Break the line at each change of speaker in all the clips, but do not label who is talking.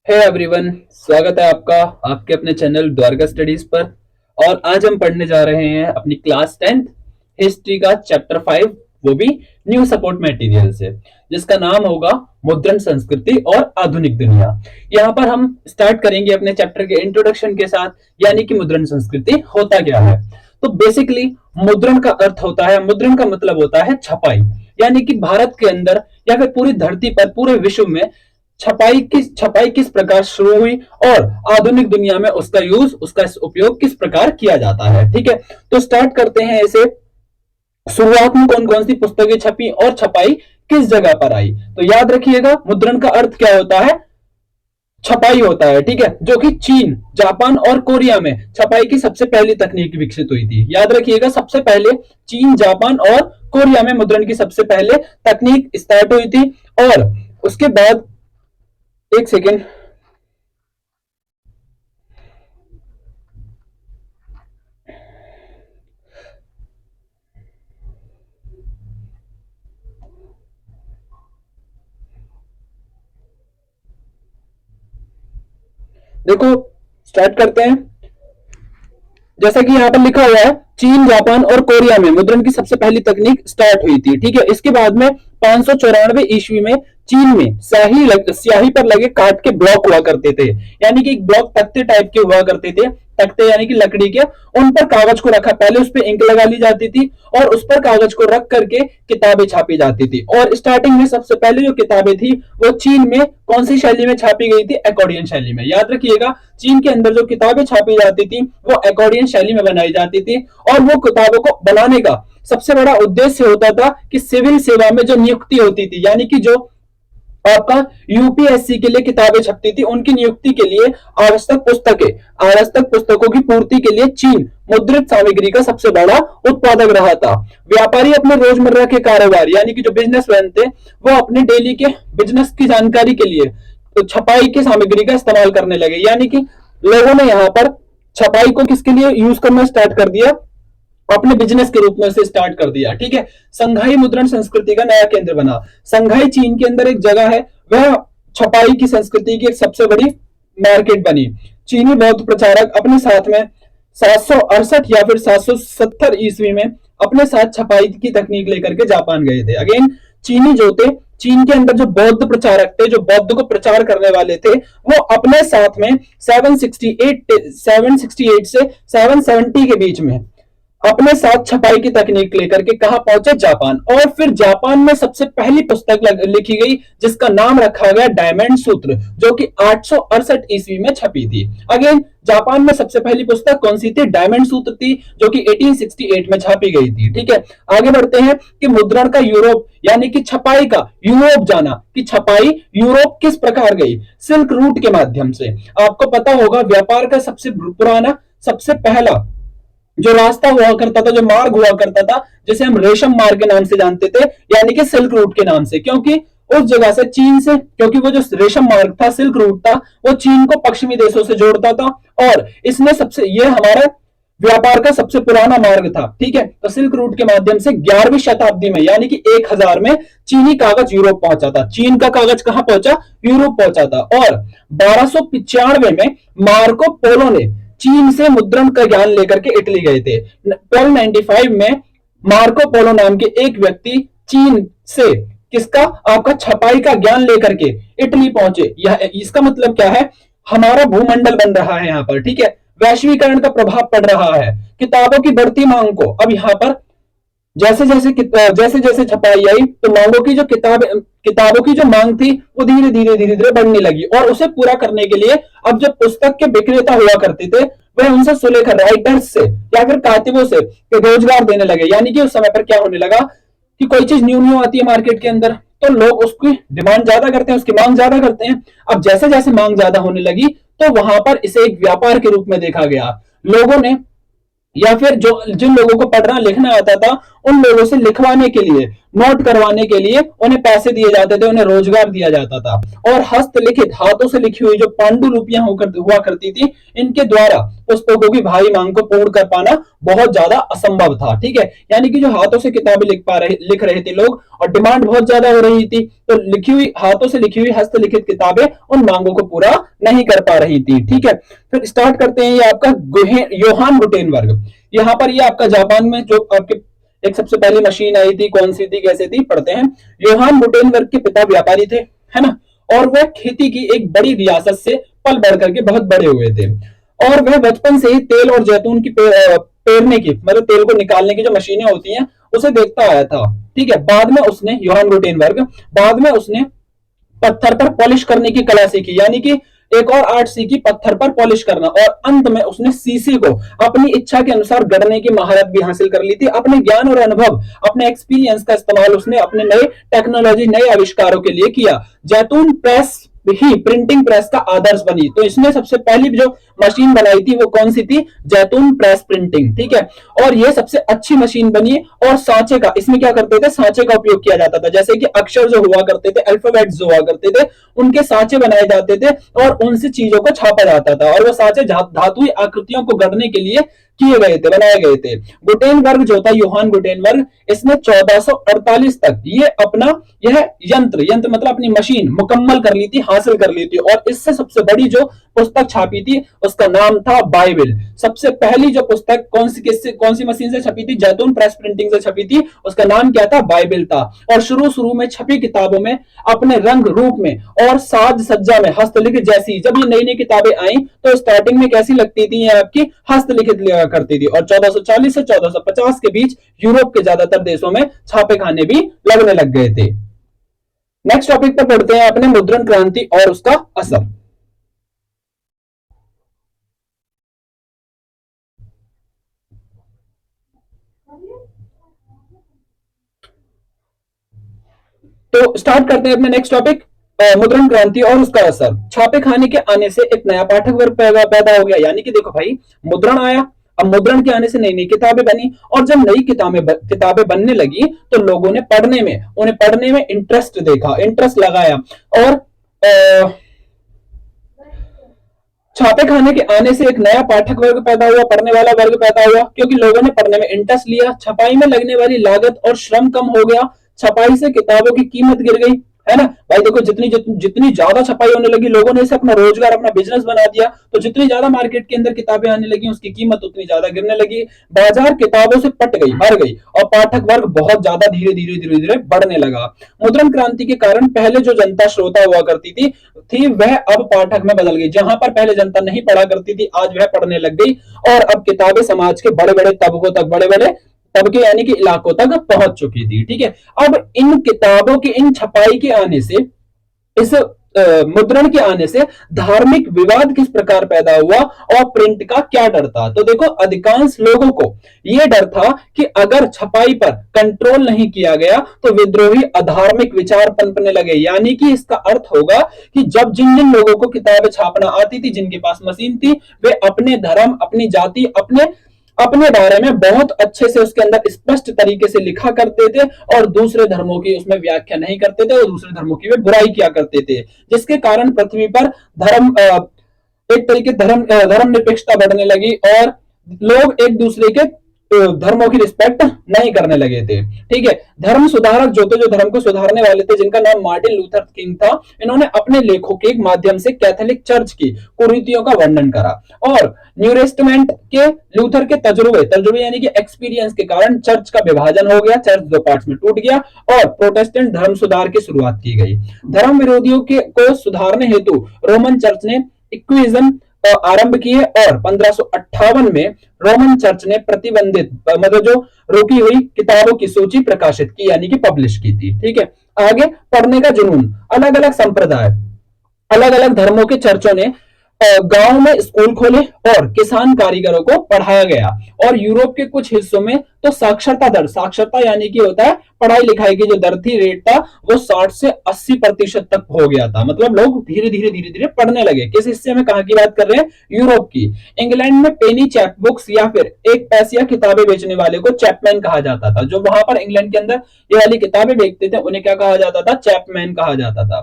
Hey everyone, स्वागत है आपका आपके अपने चैनल द्वारका स्टडीज पर। और आज हम पढ़ने जा रहे हैं अपनी क्लास 10th हिस्ट्री का चैप्टर 5, वो भी न्यू सपोर्ट मटेरियल से, जिसका नाम होगा मुद्रण संस्कृति और आधुनिक दुनिया। यहाँ पर हम स्टार्ट करेंगे अपने चैप्टर के इंट्रोडक्शन के साथ, यानी कि मुद्रण संस्कृति होता क्या है। तो बेसिकली मुद्रण का अर्थ होता है, मुद्रण का मतलब होता है छपाई, यानी कि भारत के अंदर या फिर पूरी धरती पर पूरे विश्व में छपाई किस प्रकार शुरू हुई और आधुनिक दुनिया में उसका उपयोग किस प्रकार किया जाता है। ठीक है, तो स्टार्ट करते हैं ऐसे। शुरुआत में कौन कौन सी पुस्तकें छपी और छपाई किस जगह पर आई। तो याद रखिएगा, मुद्रण का अर्थ क्या होता है, छपाई होता है। ठीक है, जो कि चीन, जापान और कोरिया में छपाई की सबसे पहली तकनीक विकसित हुई थी। याद रखिएगा, सबसे पहले चीन, जापान और कोरिया में मुद्रण की सबसे पहले तकनीक स्टार्ट हुई थी। और उसके बाद एक सेकेंड, देखो स्टार्ट करते हैं। जैसा कि यहाँ पर लिखा हुआ है, चीन, जापान और कोरिया में मुद्रण की सबसे पहली तकनीक स्टार्ट हुई थी। ठीक है, इसके बाद में 594 ईस्वी में चीन में स्याही पर लगे काट के ब्लॉक हुआ करते थे, यानी कि एक ब्लॉक तख्ते टाइप के हुआ करते थे। तख्ते यानी कि लकड़ी के, उन पर कागज को रखा, पहले उस पर इंक लगा ली जाती थी और उस पर कागज को रख करके किताबें छापी जाती थी। और स्टार्टिंग में सबसे पहले जो किताबें थी वो चीन में कौन सी शैली में छापी गई थी, एकॉर्डियन शैली में। याद रखिएगा, चीन के अंदर जो किताबें छापी जाती थी वो एकॉर्डियन शैली में बनाई जाती थी। और वो किताबों को बनाने का सबसे बड़ा उद्देश्य होता था कि सिविल सेवा में जो नियुक्ति होती थी, यानी कि जो आपका यूपीएससी के लिए किताबें छपती थी, उनकी नियुक्ति के लिए आवश्यक पुस्तकों की पूर्ति के लिए चीन मुद्रित सामग्री का सबसे बड़ा उत्पादक रहा था। व्यापारी अपने रोजमर्रा के कारोबार, यानी कि जो बिजनेसमैन थे, वो अपने डेली के बिजनेस की जानकारी के लिए तो छपाई की सामग्री का इस्तेमाल करने लगे। यानी कि लोगों ने यहाँ पर छपाई को किसके लिए यूज करना स्टार्ट कर दिया, अपने बिजनेस के रूप में उसे स्टार्ट कर दिया। ठीक है, संघाई मुद्रण संस्कृति का नया केंद्र बना। संघाई चीन के अंदर एक जगह है, वह छपाई की संस्कृति की एक सबसे बड़ी मार्केट बनी। चीनी बौद्ध प्रचारक अपने साथ में 768 या फिर 770 ईस्वी में अपने साथ छपाई की तकनीक लेकर के जापान गए थे। अगेन चीनी जो थे, चीन के अंदर जो बौद्ध प्रचारक थे, जो बौद्ध को प्रचार करने वाले थे, वो अपने साथ में 768 से 770 के बीच में अपने साथ छपाई की तकनीक लेकर के कहा पहुंचे, जापान। और फिर जापान में सबसे पहली पुस्तक लिखी गई जिसका नाम रखा गया डायमंड सूत्र, जो कि 868 ईस्वी में छपी थी। अगेन जापान में सबसे पहली पुस्तक कौन सी थी, डायमंड सूत्र थी, जो कि 1868 में छापी गई थी। ठीक है, आगे बढ़ते हैं कि मुद्रण का यूरोप, यानी कि छपाई का यूरोप जाना, कि छपाई यूरोप किस प्रकार गई, सिल्क रूट के माध्यम से। आपको पता होगा, व्यापार का सबसे पुराना, सबसे पहला जो रास्ता हुआ करता था, जो मार्ग हुआ करता था, जिसे हम रेशम मार्ग के नाम से जानते थे, यानी कि सिल्क रूट के नाम से, क्योंकि उस जगह से चीन से, क्योंकि वो जो रेशम मार्ग था, सिल्क रूट था, वो चीन को पश्चिमी देशों से जोड़ता था। और इसने सबसे, ये हमारा व्यापार का सबसे पुराना मार्ग था। ठीक है, तो सिल्क रूट के माध्यम से 11वीं शताब्दी में, यानी कि 1000 में चीनी कागज यूरोप पहुंचा था। चीन का कागज कहां पहुंचा, यूरोप पहुंचा था। और 1295 में मार्को पोलो ने चीन से मुद्रण का ज्ञान लेकर के इटली गए थे। 1295 में मार्को पोलो नाम के एक व्यक्ति चीन से किसका, आपका छपाई का ज्ञान लेकर के इटली पहुंचे। यह, इसका मतलब क्या है, हमारा भूमंडल बन रहा है यहाँ पर। ठीक है, वैश्वीकरण का प्रभाव पड़ रहा है, किताबों की बढ़ती मांग को। अब यहाँ पर जैसे जैसे छपाई आई, तो मांगों की जो किताबों की जो मांग थी, वो धीरे धीरे बढ़ने लगी। और उसे पूरा करने के लिए अब जो पुस्तक के विक्रेता हुआ करते थे, वह उनसे सुलेख राइटर्स से या फिर कातिबों से रोजगार देने लगे। यानी कि उस समय पर क्या होने लगा कि कोई चीज न्यू न्यू आती है मार्केट के अंदर, तो लोग उसकी डिमांड ज्यादा करते हैं, उसकी मांग ज्यादा करते हैं। अब जैसे जैसे मांग ज्यादा होने लगी, तो वहां पर इसे एक व्यापार के रूप में देखा गया। लोगों ने, या फिर जो जिन लोगों को पढ़ना लिखना आता था, उन लोगों से लिखवाने के लिए, नोट करवाने के लिए उन्हें पैसे दिए जाते थे, उन्हें रोजगार दिया जाता था। और हस्तलिखित, हाथों से लिखी हुई जो पांडुलिपियां हुआ करती थी, इनके द्वारा पुस्तकों की भारी मांग को पूर्ण कर पाना बहुत ज्यादा असंभव था। ठीक है, यानी कि जो हाथों से किताबें लिख रहे थे लोग, और डिमांड बहुत ज्यादा हो रही थी, तो लिखी हुई, हाथों से लिखी हुई हस्तलिखित किताबें उन मांगों को पूरा नहीं कर पा रही थी। ठीक है, फिर स्टार्ट करते हैं। ये आपका योहान गुटेनबर्ग, यहाँ पर ये आपका जापान में जो आपके एक सबसे पहली मशीन आई थी, कौन सी थी, कैसे थी, पढ़ते हैं। योहान गुटेनबर्ग के पिता व्यापारी थे, है ना, और वह खेती की एक बड़ी रियासत से पल बढ़ करके बहुत बड़े हुए थे, और वह बचपन से ही तेल और जैतून की पेरने की, मतलब तेल को निकालने की जो मशीनें होती हैं उसे देखता आया था। ठीक है, बाद में उसने, योहान गुटेनबर्ग, बाद में उसने पत्थर पर पॉलिश करने की कला सीखी, यानी कि एक और आर्ट सीखी, पत्थर पर पॉलिश करना, और अंत में उसने सीसी को अपनी इच्छा के अनुसार गढ़ने की महारत भी हासिल कर ली थी। अपने ज्ञान और अनुभव, अपने एक्सपीरियंस का इस्तेमाल उसने अपने नए टेक्नोलॉजी, नए आविष्कारों के लिए किया। जैतून प्रेस ही प्रिंटिंग प्रेस का आदर्श बनी। तो इसने सबसे पहली जो मशीन बनाई थी वो कौन सी थी? जैतून प्रेस प्रिंटिंग। ठीक है, और ये सबसे अच्छी मशीन बनी। और सांचे का, इसमें क्या करते थे, सांचे का उपयोग किया जाता था, जैसे कि अक्षर जो हुआ करते थे, अल्फाबेट्स जो हुआ करते थे, उनके सांचे बनाए जाते थे और उनसे चीजों को छापा जाता था, और वो सांचे धातुई आकृतियों को गढ़ने के लिए किए गए थे, बनाए गए थे। गुटेनबर्ग जो था, योहान गुटेनबर्ग, इसने 1448 तक ये अपना यह यंत्र मतलब अपनी मशीन मुकम्मल कर ली थी, हासिल कर ली थी। और इससे सबसे बड़ी जो पुस्तक छापी थी उसका नाम था बाइबल। सबसे पहली जो पुस्तक कौन सी मशीन से छपी थी? जैतून प्रेस प्रिंटिंग से छपी थी, उसका नाम क्या था? बाइबल था। और शुरू में छपी किताबों में अपने रंग रूप में और साज सज्जा में हस्तलिखित जैसी, जब ये नई नई किताबें आई तो स्टार्टिंग में कैसी लगती थी? ये आपकी हस्तलिखित लिखा करती थी। और 1440 से 1450 के बीच यूरोप के ज्यादातर देशों में छापे खाने भी लगने लग गए थे। नेक्स्ट टॉपिक पर पढ़ते हैं अपने मुद्रण क्रांति और उसका असर। तो स्टार्ट करते हैं अपने नेक्स्ट टॉपिक, मुद्रण क्रांति और उसका असर। छापे खाने के आने से एक नया पाठक वर्ग पैदा हो गया, यानी कि देखो भाई, मुद्रण आया, अब मुद्रण के आने से नई नई किताबें बनी, और जब नई किताबें बनने लगी तो लोगों ने उन्हें पढ़ने में इंटरेस्ट देखा, इंटरेस्ट लगाया। और छापे खाने के आने से एक नया पाठक वर्ग पैदा हुआ, पढ़ने वाला वर्ग पैदा हुआ, क्योंकि लोगों ने पढ़ने में इंटरेस्ट लिया। छपाई में लगने वाली लागत और श्रम कम हो गया, छपाई से किताबों की कीमत गिर गई, है ना भाई। देखो, जितनी ज्यादा छपाई होने लगी, लोगों ने इसे अपना रोजगार, अपना बिजनेस बना दिया, तो जितनी ज्यादा मार्केट के अंदर किताबें आने लगी उसकी कीमत उतनी ज्यादा गिरने लगी। बाजार किताबों से पट गई, भर गई, और पाठक वर्ग बहुत ज्यादा धीरे धीरे बढ़ने लगा। मुद्रण क्रांति के कारण पहले जो जनता श्रोता हुआ करती थी वह अब पाठक में बदल गई। जहां पर पहले जनता नहीं पढ़ा करती थी, आज वह पढ़ने लग गई, और अब किताबें समाज के बड़े बड़े तबकों तक, बड़े बड़े तबके यानी कि इलाकों तक पहुंच चुकी थी। ठीक है, अब इन किताबों की, इन छपाई के आने से, इस मुद्रण के आने से धार्मिक विवाद किस प्रकार पैदा हुआ और प्रिंट का क्या डर था? तो देखो, अधिकांश लोगों को यह डर था कि अगर छपाई पर कंट्रोल नहीं किया गया तो विद्रोही अधार्मिक विचार पनपने लगे। यानी कि इसका अर्थ होगा कि जब जिन जिन लोगों को किताबें छापना आती थी, जिनके पास मशीन थी, वे अपने धर्म, अपनी जाति, अपने बारे में बहुत अच्छे से उसके अंदर स्पष्ट तरीके से लिखा करते थे, और दूसरे धर्मों की उसमें व्याख्या नहीं करते थे, और दूसरे धर्मों की वे बुराई किया करते थे, जिसके कारण पृथ्वी पर धर्म, एक तरीके धर्म निरपेक्षता बढ़ने लगी, और लोग एक दूसरे के धर्मों की रिस्पेक्ट नहीं करने लगे थे। ठीक है, धर्म सुधारक जो थे, जो धर्म को सुधारने वाले थे, जिनका नाम मार्टिन लूथर किंग था, इन्होंने अपने लेखों के माध्यम से कैथोलिक चर्च की कुरीतियों का वर्णन करा, और न्यू टेस्टामेंट के लूथर के तजुर्बे यानी कि एक्सपीरियंस के कारण चर्च का विभाजन हो गया, चर्च दो पार्ट्स में टूट गया, और प्रोटेस्टेंट धर्म सुधार की शुरुआत की गई। धर्म विरोधियों को सुधारने हेतु रोमन चर्च ने इक्विजन आरंभ किए, और 1558 में रोमन चर्च ने प्रतिबंधित, मतलब जो रोकी हुई किताबों की सूची प्रकाशित की, यानी कि पब्लिश की थी। ठीक है, आगे पढ़ने का जुनून। अलग अलग संप्रदाय, अलग अलग धर्मों के चर्चों ने गांव में स्कूल खोले और किसान कारीगरों को पढ़ाया गया। और यूरोप के कुछ हिस्सों में तो साक्षरता यानी कि होता है पढ़ाई लिखाई की जो दर थी, रेट था, वो 60 से 80% तक हो गया था। मतलब लोग धीरे धीरे पढ़ने लगे। किस हिस्से में, कहां की बात कर रहे हैं? यूरोप की। इंग्लैंड में पेनी चैप बुक्स या फिर एक पैसिया किताबें बेचने वाले को चैपमैन कहा जाता था। जो वहां पर इंग्लैंड के अंदर ये वाली किताबें बेचते थे उन्हें क्या कहा जाता था? चैपमैन कहा जाता था।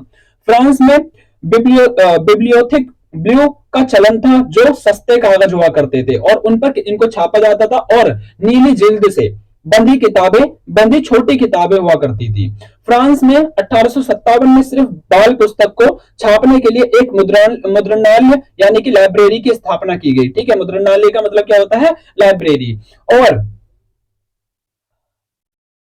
फ्रांस में बिब्लियोथिक ब्लू का चलन था, जो सस्ते कागज हुआ करते थे और उन पर इनको छापा जाता था, और नीली जिल्द से बंदी छोटी किताबें हुआ करती थी। फ्रांस में 1857 में सिर्फ बाल पुस्तक को छापने के लिए एक मुद्रणालय यानी कि लाइब्रेरी की स्थापना की गई। ठीक है, मुद्रणालय का मतलब क्या होता है? लाइब्रेरी। और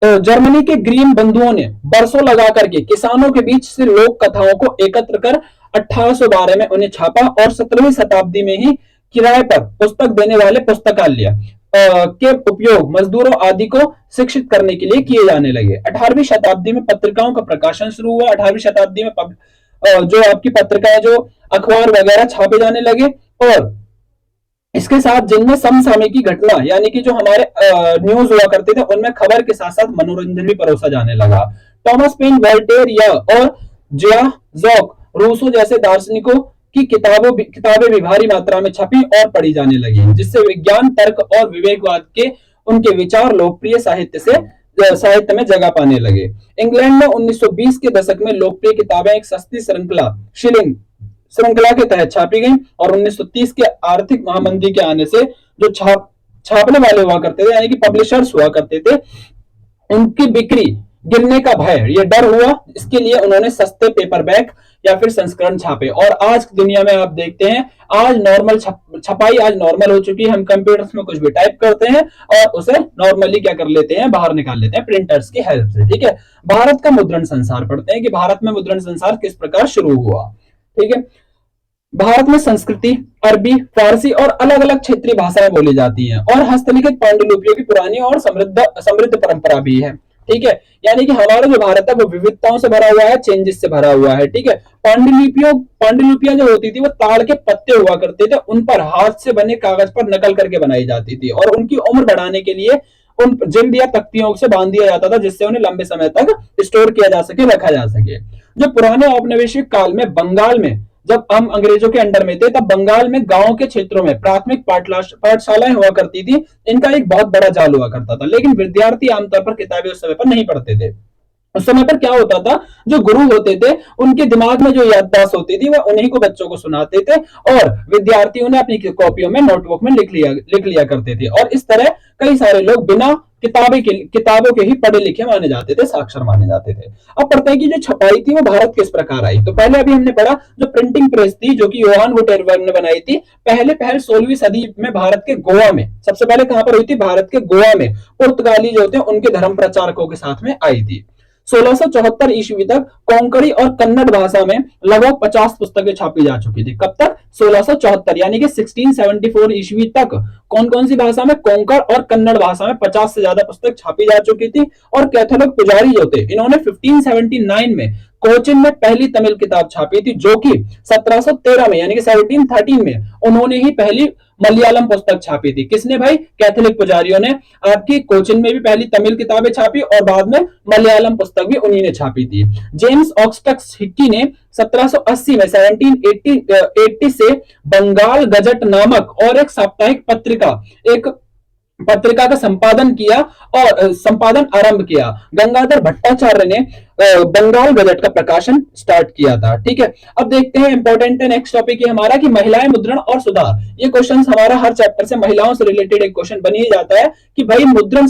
तो जर्मनी के ग्रीन बंधुओं ने बरसों लगा करके किसानों के बीच से लोक कथाओं को एकत्र कर 1812 में उन्हें छापा और 17वीं शताब्दी में ही किराए पर पुस्तक देने वाले पुस्तकालय के उपयोग मजदूरों आदि को शिक्षित करने के लिए किए जाने लगे। 18वीं शताब्दी में पत्रिकाओं का प्रकाशन शुरू हुआ। 18वीं शताब्दी में जो आपकी पत्रिकाएं, जो अखबार वगैरह छापे जाने लगे, और इसके साथ जिनमें समसामयिक की घटना यानी कि जो हमारे न्यूज हुआ करते थे उनमें खबर के साथ साथ मनोरंजन भी परोसा जाने लगा। टॉमस पेन, वोल्टेयर या और जिया जॉक रूसो जैसे दार्शनिकों की किताबें भी भारी मात्रा में छपी और पढ़ी जाने लगी, जिससे विज्ञान, तर्क और विवेकवाद के उनके विचार लोकप्रिय साहित्य में जगह पाने लगे। इंग्लैंड में 1920 के दशक में लोकप्रिय किताबें एक सस्ती श्रृंखला के तहत छापी गई, और 1930 के आर्थिक महामंदी के आने से जो छापने वाले हुआ करते थे यानी कि पब्लिशर्स हुआ करते थे, उनकी बिक्री गिरने का भय, ये डर हुआ, इसके लिए उन्होंने सस्ते पेपरबैक या फिर संस्करण छापे। और आज की दुनिया में आप देखते हैं, आज नॉर्मल छपाई आज नॉर्मल हो चुकी है। हम कंप्यूटर्स में कुछ भी टाइप करते हैं और उसे नॉर्मली क्या कर लेते हैं, बाहर निकाल लेते हैं प्रिंटर्स की हेल्प से। ठीक है, भारत का मुद्रण संसार पढ़ते हैं कि भारत में मुद्रण संसार किस प्रकार शुरू हुआ। ठीक है, भारत में संस्कृति, अरबी, फारसी और अलग अलग क्षेत्रीय भाषाएं बोली जाती हैं, और हस्तलिखित पांडुलिपियों की पुरानी और समृद्ध परंपरा भी है। ठीक है, यानी कि हमारा जो भारत है वो विविधताओं से भरा हुआ है, चेंजेस से भरा हुआ है। ठीक है, पांडुलिपियां जो होती थी वो ताड़ के पत्ते हुआ करते थे, उन पर हाथ से बने कागज पर नकल करके बनाई जाती थी, और उनकी उम्र बढ़ाने के लिए उन जिल्द या तख्तियों से बांध दिया जाता था, जिससे उन्हें लंबे समय तक स्टोर किया जा सके, रखा जा सके। जो पुराने औपनिवेशिक काल में बंगाल में जब हम अंग्रेजों के अंडर में थे, तब बंगाल में गांव के क्षेत्रों में प्राथमिक पाठशालाएं हुआ करती थी। इनका एक बहुत बड़ा जाल हुआ करता था, लेकिन विद्यार्थी आमतौर पर किताबें उस समय पर नहीं पढ़ते थे। उस समय पर क्या होता था, जो गुरु होते थे उनके दिमाग में जो याददाश्त होती थी वह उन्हीं को बच्चों को सुनाते थे, और विद्यार्थी उन्हें अपनी कॉपियों में, नोटबुक में लिख लिया करते थे। और इस तरह कई सारे लोग बिना किताबों के ही पढ़े लिखे माने जाते थे, साक्षर माने जाते थे। अब पढ़ते हैं कि जो छपाई थी वो भारत किस प्रकार आई। तो पहले अभी हमने पढ़ा जो प्रिंटिंग प्रेस थी, जो कि योहान गुटेनबर्ग ने बनाई थी, पहल 16वीं सदी में भारत के गोवा में, सबसे पहले कहां पर हुई थी, भारत के गोवा में, पुर्तगाली जो थे उनके धर्म प्रचारकों के साथ में आई थी। 1674 ईस्वी तक कोंकणी और कन्नड़ भाषा में लगभग 50 पुस्तकें छापी जा चुकी थी। कब तक? 1674 यानी कि 1674 ईस्वी तक कौन कौन सी भाषा में? कोंकण और कन्नड़ भाषा में 50 से ज्यादा पुस्तक छापी जा चुकी थी। और कैथोलिक पुजारी जो थे, इन्होंने 1579 में कोचिन में पहली तमिल किताब छापी थी, जो कि 1713 में यानी कि 1713 में उन्होंने ही पहली मलयालम पुस्तक छापी थी। किसने भाई? कैथोलिक पुजारियों ने आपकी कोचिन में भी पहली तमिल किताबें छापी, और बाद में मलयालम पुस्तक भी उन्हीं ने छापी थी। जेम्स ऑक्सटक्स हिक्की ने 1780 में 1780 से बंगाल गजट नामक और एक साप्ताहिक पत्रिका का संपादन आरंभ किया। गंगाधर भट्टाचार्य ने बंगाल गजट का प्रकाशन स्टार्ट किया था। ठीक है, अब देखते हैं इंपॉर्टेंट नेक्स्ट टॉपिक है हमारा कि महिलाएं, मुद्रण और सुधार। ये क्वेश्चन हमारा हर चैप्टर से महिलाओं से रिलेटेड एक क्वेश्चन बन ही जाता है कि भाई मुद्रण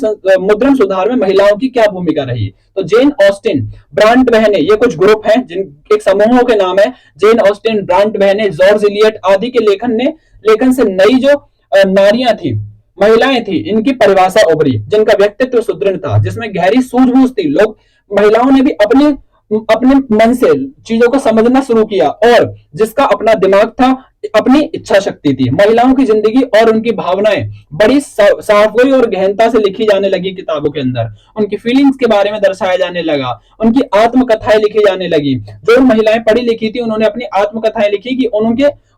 सुधार में महिलाओं की क्या भूमिका रही। तो जेन ऑस्टिन, ब्रांट बहने, ये कुछ ग्रुप हैं जिन एक समूहों के नाम है, जेन ऑस्टिन, ब्रांट बहने, जॉर्ज इलियट आदि के लेखन से नई जो नारियां थी, महिलाएं थी, इनकी परिभाषा उभरी, जिनका व्यक्तित्व सुदृढ़ था, जिसमें गहरी सूझबूझ थी। महिलाओं ने भी अपने मन से चीजों को समझना शुरू किया, और जिसका अपना दिमाग था, अपनी इच्छा शक्ति थी। महिलाओं की जिंदगी और उनकी भावनाएं बड़ी साफगोई और गहनता से लिखी जाने लगी किताबों के अंदर। उनकी फीलिंग्स के बारे में दर्शाया जाने लगा, उनकी आत्मकथाएं लिखी जाने लगी। जो महिलाएं पढ़ी लिखी थी उन्होंने अपनी आत्मकथाएं लिखी कि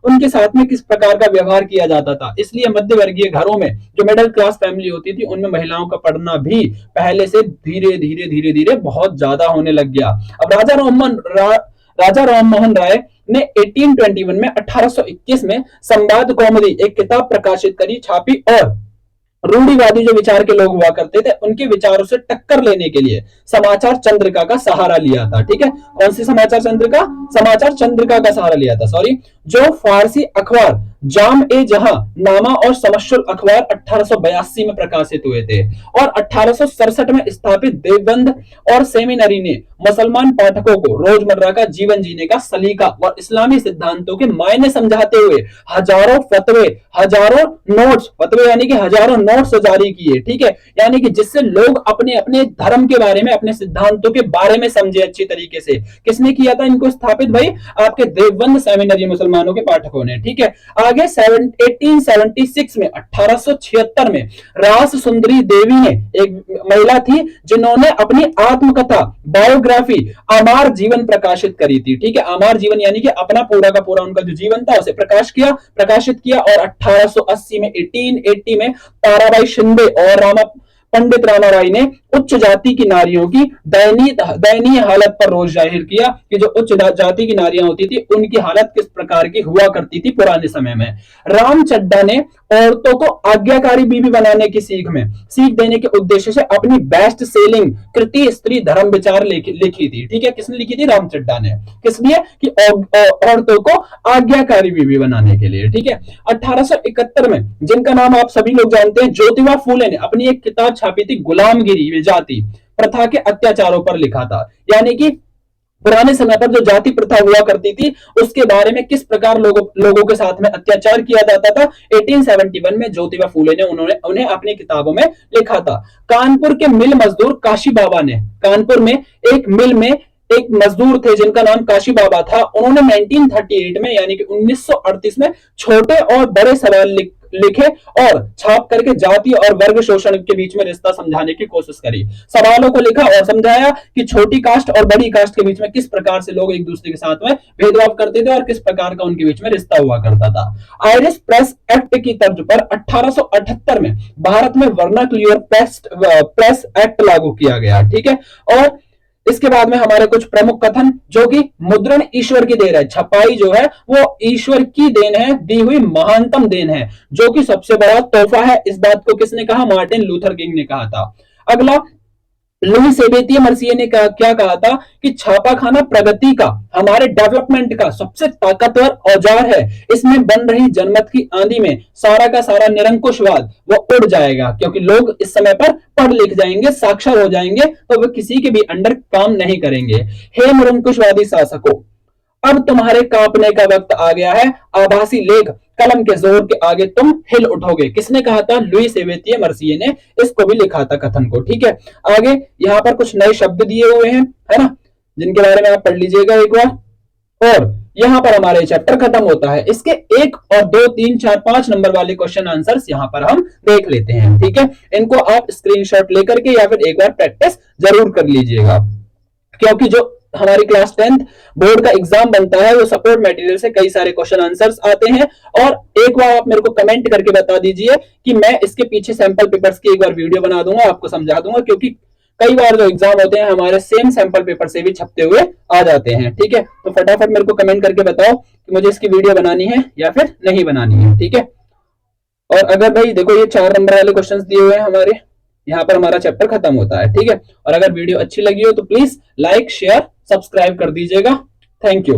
उनके साथ में किस प्रकार का व्यवहार किया जाता था। इसलिए मध्य वर्गीय घरों में, जो मिडिल क्लास फैमिली होती थी, उनमें महिलाओं का पढ़ना भी पहले से धीरे धीरे बहुत ज्यादा होने लग गया। अब राजा राममोहन राय ने 1821 में संवाद कौमुदी एक किताब प्रकाशित करी, छापी, और रूढ़िवादी जो विचार के लोग हुआ करते थे उनके विचारों से टक्कर लेने के लिए समाचार चंद्रिका का सहारा लिया था। ठीक है, कौन सी समाचार चंद्रिका? समाचार चंद्रिका का सहारा लिया था, सॉरी, जो फारसी अखबार जाम ए जहां नामा और समश्शुल अखबार 1882 में प्रकाशित हुए थे। और 1867 में स्थापित देवबंद और सेमिनरी ने मुसलमान पाठकों को रोजमर्रा का जीवन जीने का सलीका और इस्लामी सिद्धांतों के मायने समझाते हुए हजारों फतवे, हजारों नोट्स, फतवे यानी कि हजारों नोट्स जारी किए। ठीक है, यानी कि जिससे लोग अपने अपने धर्म के बारे में, अपने सिद्धांतों के बारे में समझे अच्छी तरीके से। किसने किया था इनको स्थापित? भाई आपके देवबंद सेमिनरी मुसलमानों के पाठकों ने। ठीक है, आगे 1876 में, 1876 में रास सुंदरी देवी ने, एक महिला थी जिन्होंने अपनी आत्मकथा, बायोग्राफी अमार जीवन प्रकाशित करी थी। ठीक है, अमार जीवन यानी कि अपना पूरा का पूरा उनका जो जीवन था उसे प्रकाशित किया। और 1880 में, 1880 में ताराबाई शिंदे और पंडित रामा राय ने उच्च जाति की नारियों की दयनीय हालत पर रोष जाहिर किया कि जो उच्च जाति की नारियां होती थी उनकी हालत किस प्रकार की हुआ करती थी पुराने समय में। राम चड्ढा ने औरतों को आज्ञाकारी बीवी बनाने की सीख देने के उद्देश्य से अपनी बेस्ट सेलिंग कृति स्त्री धर्म विचार लिखी थी। ठीक है, किसने लिखी थी? राम चड्ढा ने। किस लिए? कि औरतों को आज्ञाकारी बीवी बनाने के लिए। ठीक है, 1871 में, जिनका नाम आप सभी लोग जानते हैं, ज्योतिबा फूले ने अपनी एक किताब छापी थी, गुलामगिरी जाति प्रथा के अत्याचारों पर लिखा था। यानी कि पुराने समय पर जो जाति प्रथा हुआ करती थी उसके बारे में किस प्रकार लोगों के साथ में अत्याचार किया जाता था, 1871 में ज्योतिबा फूले ने उन्हें अपनी किताबों में लिखा था। कानपुर के मिल मजदूर काशी बाबा ने, कानपुर में एक मिल में एक मजदूर थे जिनका नाम काशी बाबा था, उन्होंने 1938 में यानी कि 1938 में छोटे और बड़े सवाल लिखे और छाप करके जाति और वर्ग शोषण के बीच में रिश्ता समझाने की कोशिश करी। सवालों को लिखा और समझाया कि छोटी कास्ट और बड़ी कास्ट के बीच में किस प्रकार से लोग एक दूसरे के साथ में भेदभाव करते थे और किस प्रकार का उनके बीच में रिश्ता हुआ करता था। आयरिश प्रेस एक्ट की तर्ज पर 1878 में भारत में वर्नाक्युलर प्रेस एक्ट लागू किया गया। ठीक है, और इसके बाद में हमारे कुछ प्रमुख कथन, जो कि मुद्रण ईश्वर की देन है, छपाई जो है वो ईश्वर की देन है, दी हुई महानतम देन है, जो कि सबसे बड़ा तोहफा है। इस बात को किसने कहा? मार्टिन लूथर किंग ने कहा था। अगला, लुई सेबेतिये मर्सिये ने क्या कहा था कि छापाखाना प्रगति का, हमारे डेवलपमेंट का सबसे ताकतवर औजार है। इसमें बन रही जनमत की आंधी में सारा का सारा निरंकुशवाद वो उड़ जाएगा, क्योंकि लोग इस समय पर पढ़ लिख जाएंगे, साक्षर हो जाएंगे, तो वे किसी के भी अंडर काम नहीं करेंगे। हे निरंकुशवादी शासकों, अब तुम्हारे कांपने का वक्त आ गया है। आभासी लेख कलम के जोर के आगे तुम हिल उठोगे। किसने कहा था? लुई सेबेतिये मर्सिये ने इसको भी लिखा था कथन को। ठीक है, आगे यहाँ पर कुछ नए शब्द दिए हुए हैं, है ना, जिनके बारे में आप पढ़ लीजिएगा एक बार। और यहाँ पर हमारे चैप्टर खत्म होता है। इसके 1 और 2, 3, 4, 5 नंबर वाले क्वेश्चन आंसर्स यहाँ पर हम देख लेते हैं। ठीक है, इनको आप स्क्रीनशॉट लेकर के या फिर एक बार प्रैक्टिस जरूर कर लीजिएगा, क्योंकि जो हमारी क्लास 10th बोर्ड का एग्जाम बनता है वो सपोर्ट मटेरियल से कई सारे क्वेश्चन आंसर्स आते हैं। और एक बार आप मेरे को कमेंट करके बता दीजिए कि मैं इसके पीछे सैंपल पेपर्स की एक बार वीडियो बना दूंगा, आपको समझा दूंगा, क्योंकि कई बार जो एग्जाम होते हैं हमारे सेम सैंपल पेपर से भी छपते हुए आ जाते हैं। ठीक है, तो फटाफट मेरे को कमेंट करके बताओ कि मुझे इसकी वीडियो बनानी है या फिर नहीं बनानी है। ठीक है, और अगर भाई देखो ये 4 नंबर वाले क्वेश्चन दिए हुए हैं हमारे, यहाँ पर हमारा चैप्टर खत्म होता है। ठीक है, और अगर वीडियो अच्छी लगी हो तो प्लीज लाइक, शेयर, सब्सक्राइब कर दीजिएगा। Thank you.